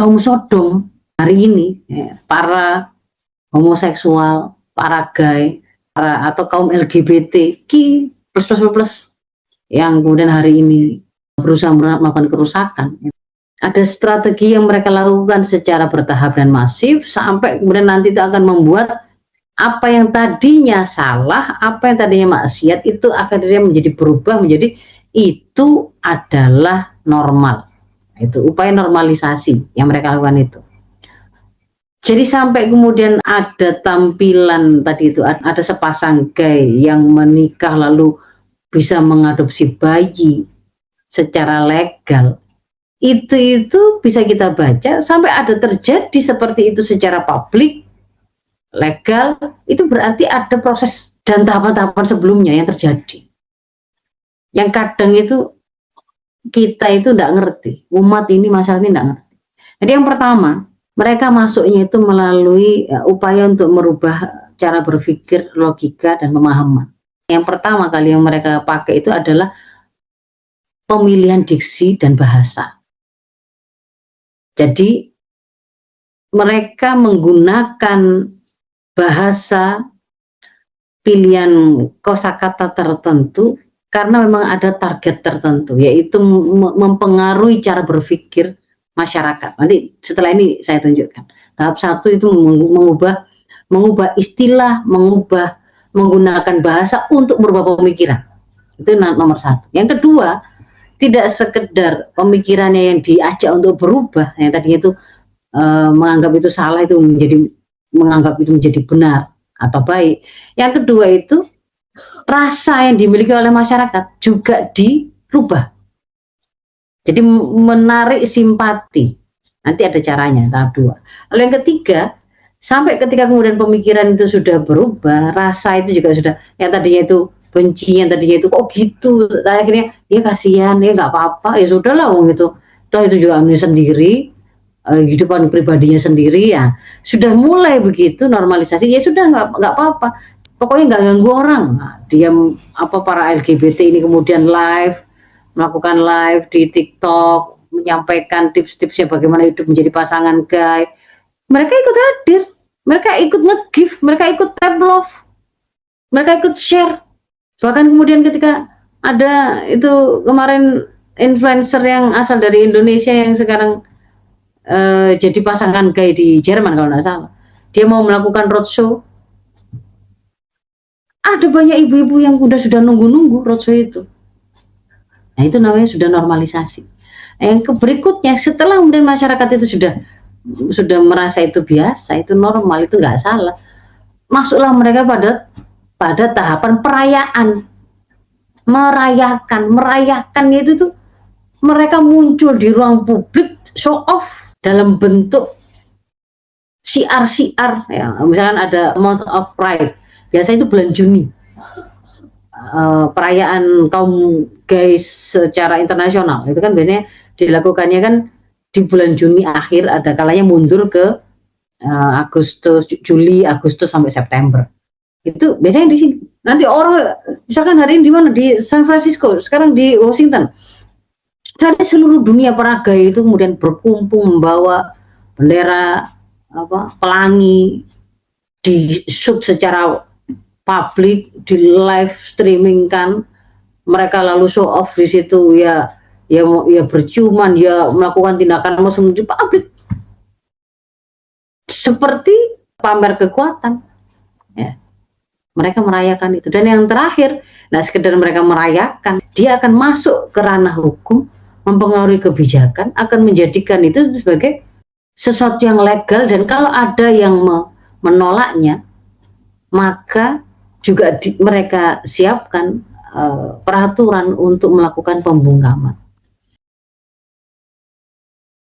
kaum Sodom hari ini, ya, para homoseksual, para gay, atau kaum LGBTQ plus plus plus yang kemudian hari ini berusaha melakukan kerusakan. Ada strategi yang mereka lakukan secara bertahap dan masif sampai kemudian nanti itu akan membuat apa yang tadinya salah, apa yang tadinya maksiat itu akhirnya menjadi berubah menjadi itu adalah normal. Itu upaya normalisasi yang mereka lakukan itu. Jadi sampai kemudian ada tampilan tadi itu ada sepasang gay yang menikah lalu bisa mengadopsi bayi secara legal. Itu bisa kita baca sampai ada terjadi seperti itu secara publik, legal, itu berarti ada proses dan tahapan-tahapan sebelumnya yang terjadi. Yang kadang itu kita itu tidak ngerti, umat ini masalah ini tidak ngerti. Jadi yang pertama, mereka masuknya itu melalui upaya untuk merubah cara berpikir, logika, dan pemahaman. Yang pertama kali yang mereka pakai itu adalah pemilihan diksi dan bahasa. Jadi mereka menggunakan bahasa pilihan kosakata tertentu karena memang ada target tertentu, yaitu mempengaruhi cara berpikir masyarakat. Nanti setelah ini saya tunjukkan. Tahap satu itu mengubah istilah, menggunakan bahasa untuk merubah pemikiran. Itu nomor satu. Yang kedua, tidak sekedar pemikirannya yang diajak untuk berubah, yang tadinya itu menganggap itu salah itu menganggap itu menjadi benar atau baik. Yang kedua itu rasa yang dimiliki oleh masyarakat juga dirubah. Jadi menarik simpati. Nanti ada caranya tahap dua. Lalu yang ketiga, sampai ketika kemudian pemikiran itu sudah berubah, rasa itu juga sudah, yang tadinya itu benci, yang tadinya itu kok gitu, akhirnya ya kasihan, ya nggak apa-apa, ya sudahlah wong itu. Toh itu juga sendiri, kehidupan pribadinya sendiri, ya sudah mulai begitu normalisasi, ya sudah nggak apa-apa, pokoknya nggak ganggu orang. Nah, dia para LGBT ini kemudian melakukan live di TikTok, menyampaikan tips-tipsnya bagaimana hidup menjadi pasangan gay. Mereka ikut hadir, mereka ikut nge-give, mereka ikut tap love, mereka ikut share. Bahkan kemudian ketika ada itu kemarin influencer yang asal dari Indonesia yang sekarang jadi pasangan gay di Jerman kalau nggak salah, dia mau melakukan roadshow, ada banyak ibu-ibu yang sudah nunggu-nunggu roadshow itu. Nah itu namanya sudah normalisasi. Yang berikutnya setelah kemudian masyarakat itu sudah merasa itu biasa, itu normal, itu nggak salah, masuklah mereka pada tahapan perayaan, merayakan itu tuh mereka muncul di ruang publik, show off dalam bentuk siar-siar, ya. Misalkan ada Month of Pride, biasanya itu bulan Juni, perayaan kaum gay secara internasional, itu kan biasanya dilakukannya kan di bulan Juni akhir, ada kalanya mundur ke Juli, Agustus sampai September. Itu biasanya di sini. Nanti orang misalkan hari ini di mana, di San Francisco, sekarang di Washington, dari seluruh dunia para gay itu kemudian berkumpul membawa bendera pelangi, di shoot secara publik, di live streaming kan, mereka lalu show off di situ, ya berciuman, ya melakukan tindakan mesum di publik seperti pamer kekuatan, ya. Mereka merayakan itu. Dan yang terakhir, nah sekedar mereka merayakan, dia akan masuk ke ranah hukum, mempengaruhi kebijakan, akan menjadikan itu sebagai sesuatu yang legal, dan kalau ada yang menolaknya, maka juga mereka siapkan peraturan untuk melakukan pembungkaman.